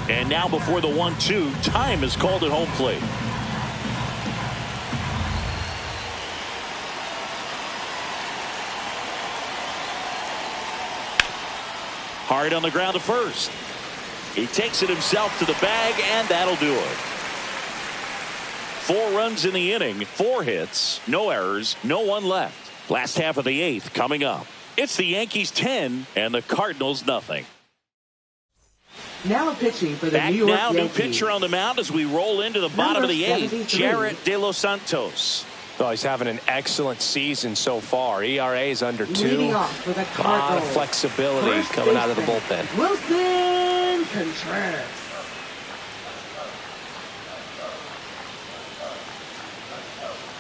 And now before the 1-2, time is called at home plate. Hard on the ground to first. He takes it himself to the bag, and that'll do it. 4 runs in the inning, 4 hits, no errors, no one left. Last half of the 8th coming up. It's the Yankees 10 and the Cardinals nothing. Now pitching for the Back New York now, Yankees. new pitcher on the mound as we roll into the bottom of the 8th. Jarrett De Los Santos. Oh, he's having an excellent season so far. ERA is under 2. Leading off for the A lot of Cardinals. flexibility First coming out of the baseman, bullpen. Wilson Contreras.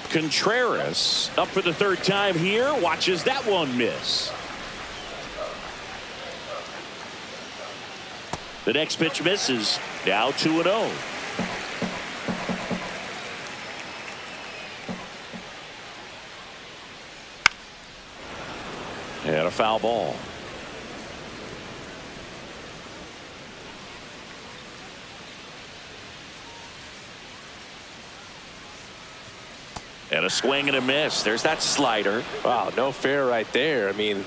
Contreras up for the 3rd time here. Watches that one miss. The next pitch misses. Now 2-0. And a foul ball. And a swing and a miss. There's that slider. Wow, no fair right there. I mean,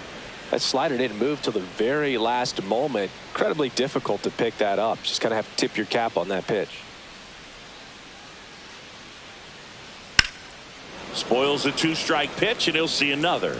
that slider didn't move till the very last moment. Incredibly difficult to pick that up. Just kind of have to tip your cap on that pitch. Spoils a 2-strike pitch, and he'll see another.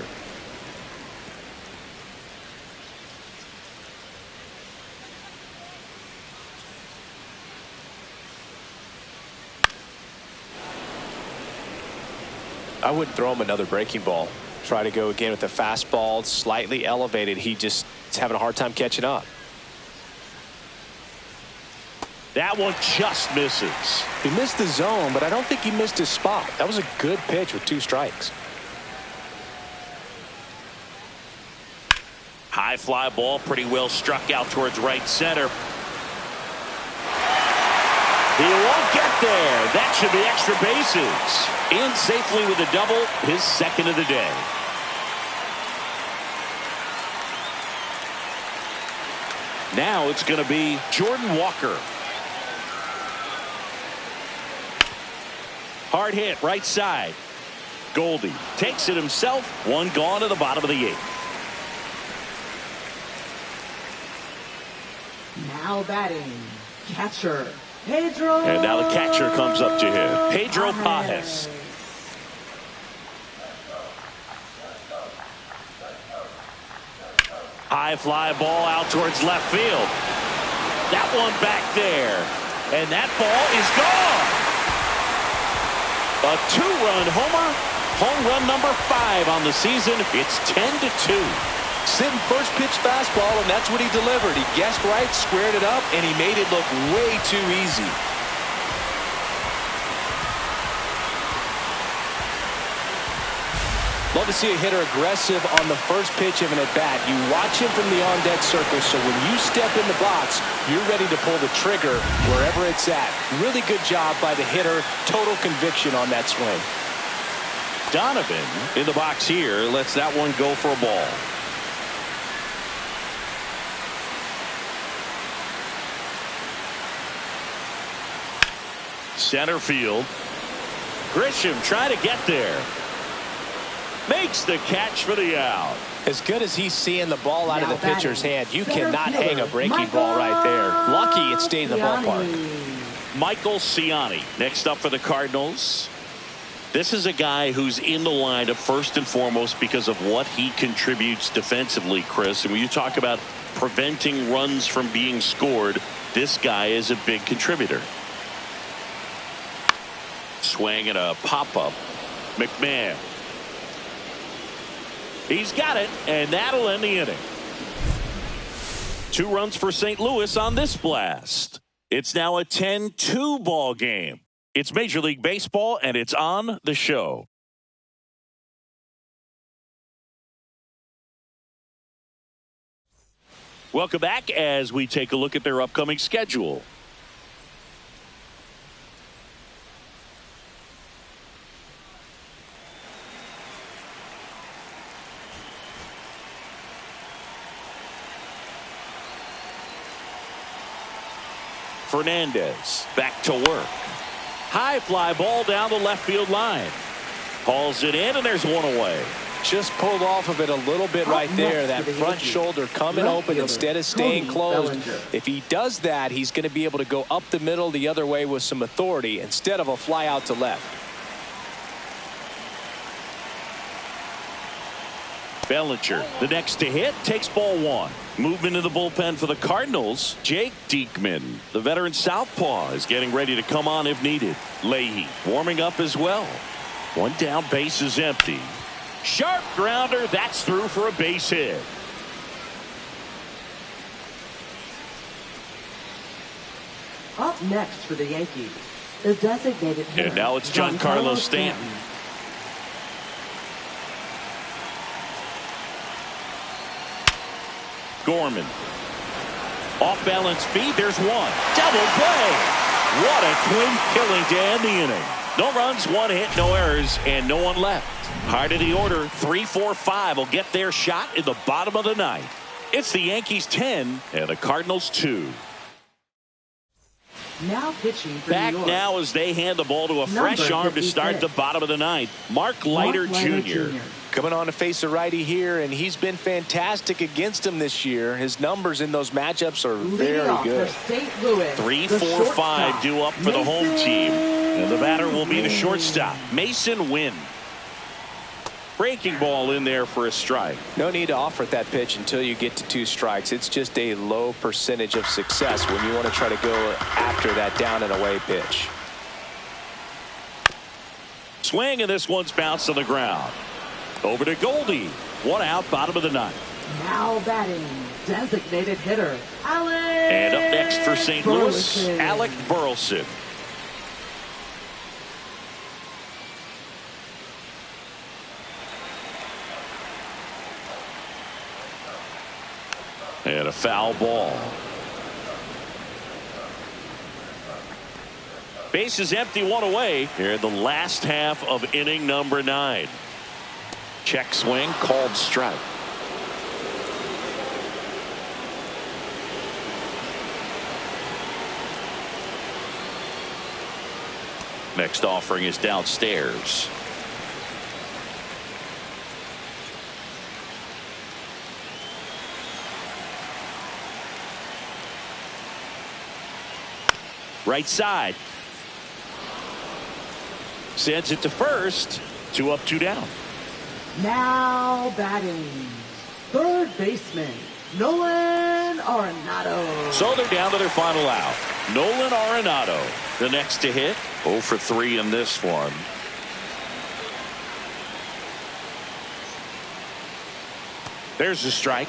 I wouldn't throw him another breaking ball. Try to go again with the fastball, slightly elevated. He just is having a hard time catching up. That one just misses. He missed the zone, but I don't think he missed his spot. That was a good pitch with 2 strikes. High fly ball, pretty well struck out towards right center. He won't get there. That should be extra bases. In safely with a double, his second of the day. Now it's going to be Jordan Walker. Hard hit, right side. Goldie takes it himself. One gone to the bottom of the eighth. Now batting, catcher, Pedro. And now the catcher comes up to him. Pedro Pajes. High fly ball out towards left field. That one back there. And that ball is gone. A two-run homer. Home run number 5 on the season. It's 10-2. Sitting first pitch fastball, and that's what he delivered. He guessed right, squared it up, and he made it look way too easy. Love to see a hitter aggressive on the first pitch of an at-bat. You watch him from the on-deck circle, so when you step in the box, you're ready to pull the trigger wherever it's at. Really good job by the hitter. Total conviction on that swing. Donovan in the box here lets that one go for a ball. Center field. Grisham trying to get there. Makes the catch for the out. As good as he's seeing the ball out of the pitcher's hand, you cannot hang a breaking ball right there. Lucky it stayed in the ballpark. Michael Ciani next up for the Cardinals. This is a guy who's in the lineup first and foremost because of what he contributes defensively, Chris. And when you talk about preventing runs from being scored, this guy is a big contributor. Swing and a pop-up. McMahon. He's got it, and that'll end the inning. 2 runs for St. Louis on this blast. It's now a 10-2 ball game. It's Major League Baseball, and it's on the show. Welcome back as we take a look at their upcoming schedule. Fernandez back to work. High fly ball down the left field line. Hauls it in, and there's one away. Just pulled off of it a little bit right there. That front shoulder coming open instead of staying closed. If he does that, he's going to be able to go up the middle the other way with some authority instead of a fly out to left. Bellinger, the next to hit, takes ball 1. Movement in the bullpen for the Cardinals. Jake Diekman, the veteran southpaw, is getting ready to come on if needed. Leahy warming up as well. One down, base is empty. Sharp grounder, that's through for a base hit. Up next for the Yankees, the designated hitter. And now it's Giancarlo Stanton. Gorman. Off balance feet. There's one. Double play. What a twin killing to end the inning. No runs, 1 hit, no errors, and no one left. Hard of the order. 3-4-5 will get their shot in the bottom of the 9th. It's the Yankees 10 and the Cardinals 2. Now pitching for Back New York. now as they hand the ball to a fresh arm to start the bottom of the 9th. Mark Leiter Jr. Coming on to face a righty here, and he's been fantastic against him this year. His numbers in those matchups are very good. 3-4-5 due up for the home team. And the batter will be the shortstop, Mason Wynn. Breaking ball in there for a strike. No need to offer that pitch until you get to 2 strikes. It's just a low percentage of success when you want to try to go after that down and away pitch. Swing, and this one's bounced on the ground. Over to Goldie. 1 out, bottom of the 9th. Now batting, designated hitter, Alec. And up next for St. Louis, Alec Burleson. And a foul ball. Base is empty, one away here in the last half of inning number 9. Check swing, called strike. Next offering is downstairs. Right side. Sends it to first. 2 up, 2 down. Now batting, third baseman, Nolan Arenado. So they're down to their final out. Nolan Arenado, the next to hit. 0 for 3 in this one. There's the strike.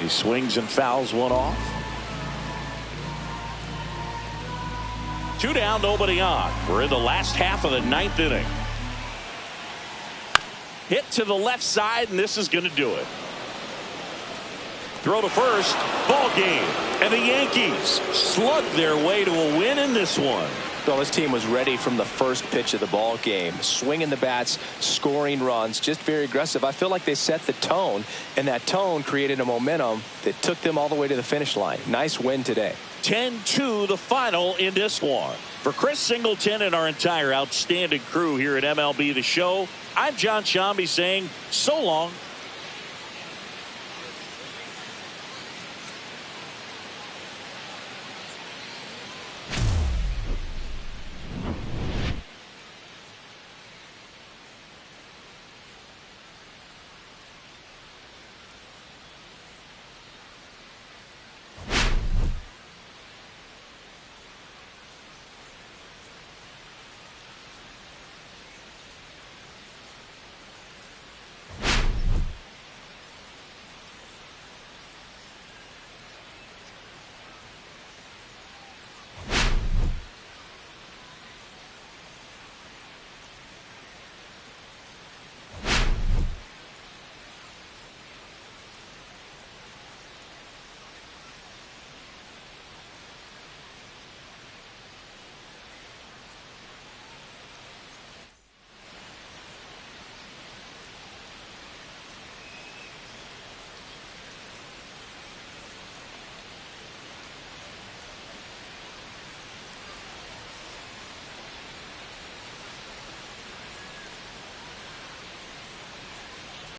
He swings and fouls one off. 2 down, nobody on. We're in the last half of the 9th inning. Hit to the left side, and this is going to do it. Throw to first, ball game. And the Yankees slugged their way to a win in this one. Well, this team was ready from the first pitch of the ball game, swinging the bats, scoring runs, just very aggressive. I feel like they set the tone, and that tone created a momentum that took them all the way to the finish line. Nice win today. 10-2 the final in this one. For Chris Singleton and our entire outstanding crew here at MLB The Show, I'm John Shambi saying so long